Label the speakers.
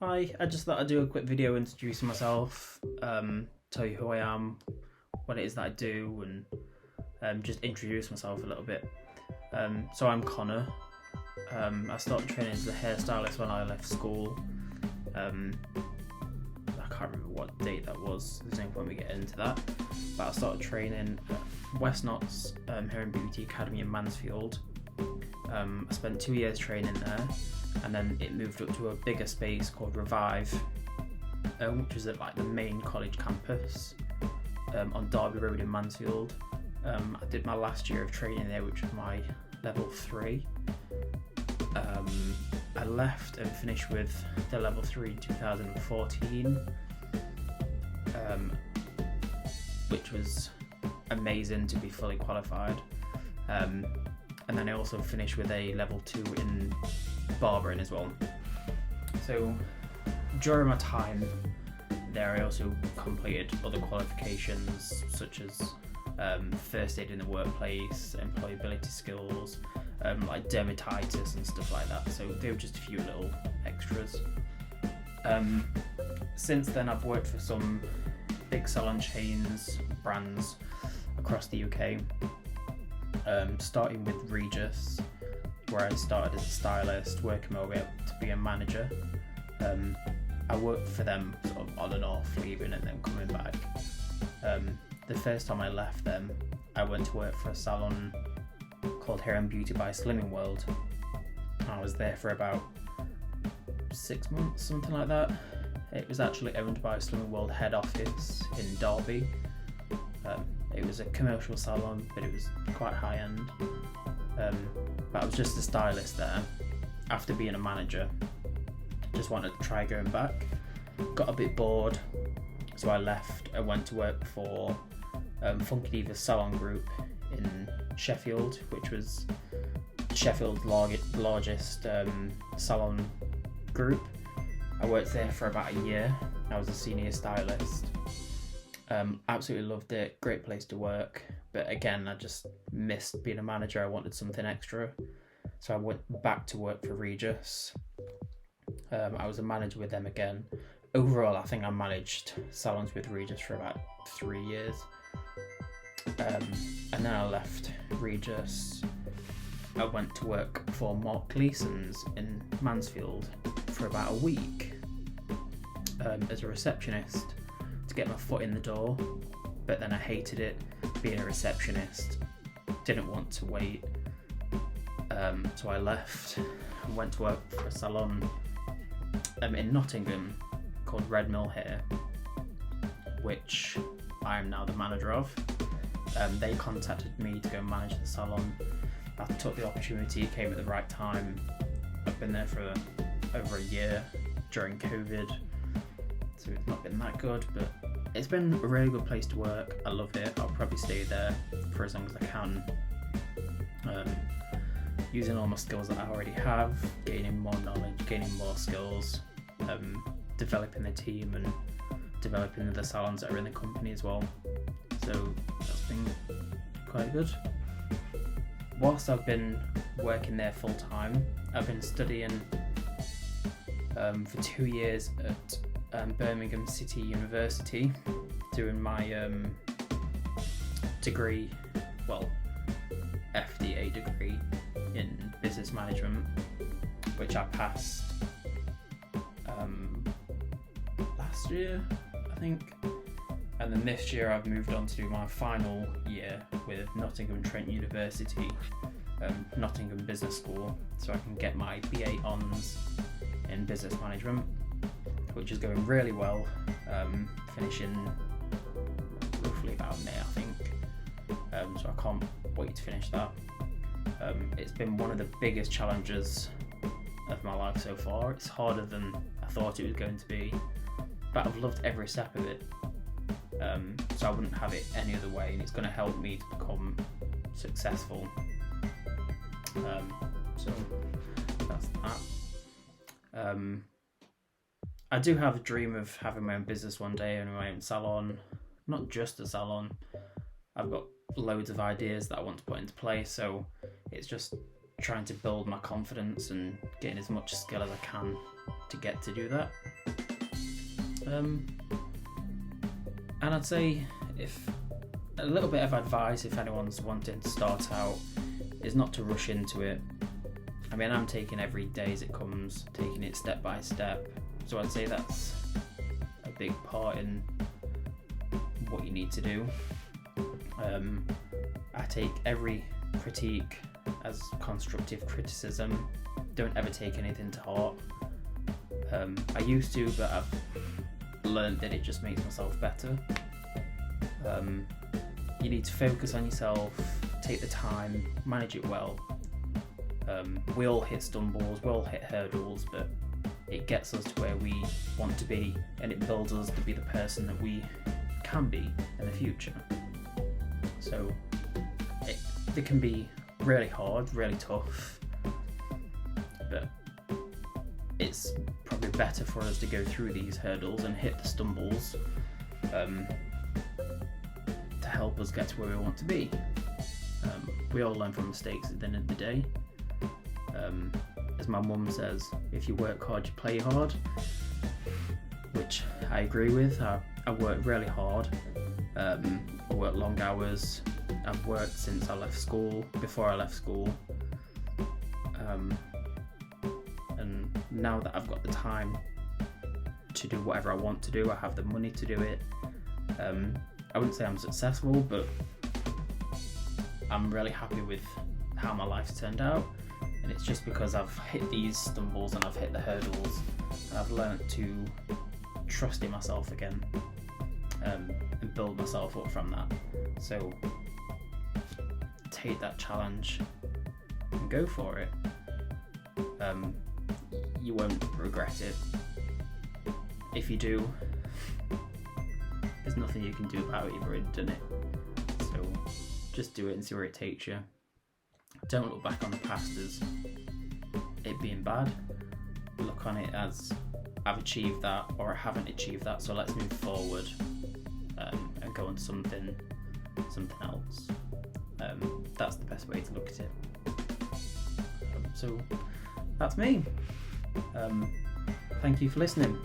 Speaker 1: Hi, I just thought I'd do a quick video introducing myself, tell you who I am, what it is that I do, and just introduce myself a little bit. So I'm Connor. I started training as a hairstylist when I left school. I can't remember what date that was, there's no point we get into that. But I started training at West Notts Hair and Beauty Academy in Mansfield. I spent 2 years training there, and then it moved up to a bigger space called Revive, which is at like the main college campus on Derby Road in Mansfield. I did my last year of training there, which was my level 3. I left and finished with the level 3 in 2014, which was amazing to be fully qualified. And then I also finished with a level 2 in barbering as well. So during my time there, I also completed other qualifications such as first aid in the workplace, employability skills, like dermatitis and stuff like that. So they were just a few little extras. Since then I've worked for some big salon chains, brands across the UK, starting with Regis, where I started as a stylist, working my way up to be a manager. I worked for them sort of on and off, leaving and then coming back. The first time I left them, I went to work for a salon called Hair and Beauty by Slimming World. I was there for about 6 months, something like that. It was actually owned by Slimming World head office in Derby. It was a commercial salon, but it was quite high end. But I was just a stylist there. After being a manager, just wanted to try going back. Got a bit bored, so I left and went to work for Funky Diva's salon group in Sheffield, which was Sheffield's largest salon group. I worked there for about a year. I was a senior stylist. Absolutely loved it, great place to work, but again I just missed being a manager. I wanted something extra, so I went back to work for Regis. I was a manager with them again. Overall I think I managed salons with Regis for about 3 years, and then I left Regis. I went to work for Mark Gleason's in Mansfield for about a week as a receptionist, to get my foot in the door, but then I hated it being a receptionist, didn't want to wait, so I left and went to work for a salon in Nottingham called Red Mill Hair, which I am now the manager of. They contacted me to go and manage the salon. I took the opportunity, it came at the right time. I've been there for over a year during COVID, so it's not been that good, but it's been a really good place to work. I love it. I'll probably stay there for as long as I can, using all my skills that I already have, gaining more knowledge, gaining more skills, developing the team and developing the salons that are in the company as well. So that's been quite good. Whilst I've been working there full time, I've been studying for 2 years at Birmingham City University, doing my degree, well, FDA degree in business management, which I passed last year, I think. And then this year I've moved on to do my final year with Nottingham Trent University, Nottingham Business School, so I can get my BA Hons in business management, which is going really well, finishing roughly about May, I think. So I can't wait to finish that. It's been one of the biggest challenges of my life so far. It's harder than I thought it was going to be, but I've loved every step of it. So I wouldn't have it any other way, and it's going to help me to become successful. So that's that. I do have a dream of having my own business one day and my own salon, not just a salon. I've got loads of ideas that I want to put into place, so it's just trying to build my confidence and getting as much skill as I can to get to do that. And I'd say if a little bit of advice if anyone's wanting to start out is not to rush into it. I mean, I'm taking every day as it comes, taking it step by step. So I'd say that's a big part in what you need to do. I take every critique as constructive criticism. Don't ever take anything to heart. I used to, but I've learned that it just makes myself better. You need to focus on yourself, take the time, manage it well. We all hit stumbles, we all hit hurdles, but it gets us to where we want to be, and it builds us to be the person that we can be in the future. So it can be really hard, really tough, but it's probably better for us to go through these hurdles and hit the stumbles to help us get to where we want to be. We all learn from mistakes at the end of the day. As my mum says, if you work hard, you play hard, which I agree with. I work really hard. I work long hours. I've worked since I left school, before I left school. And now that I've got the time to do whatever I want to do, I have the money to do it. I wouldn't say I'm successful, but I'm really happy with how my life's turned out. And it's just because I've hit these stumbles and I've hit the hurdles, and I've learned to trust in myself again, and build myself up from that. So take that challenge and go for it. You won't regret it. If you do, there's nothing you can do about it. You've already done it. So just do it and see where it takes you. Don't look back on the past as it being bad. Look on it as I've achieved that, or I haven't achieved that, so let's move forward and go on something else. That's the best way to look at it. So that's me. Thank you for listening.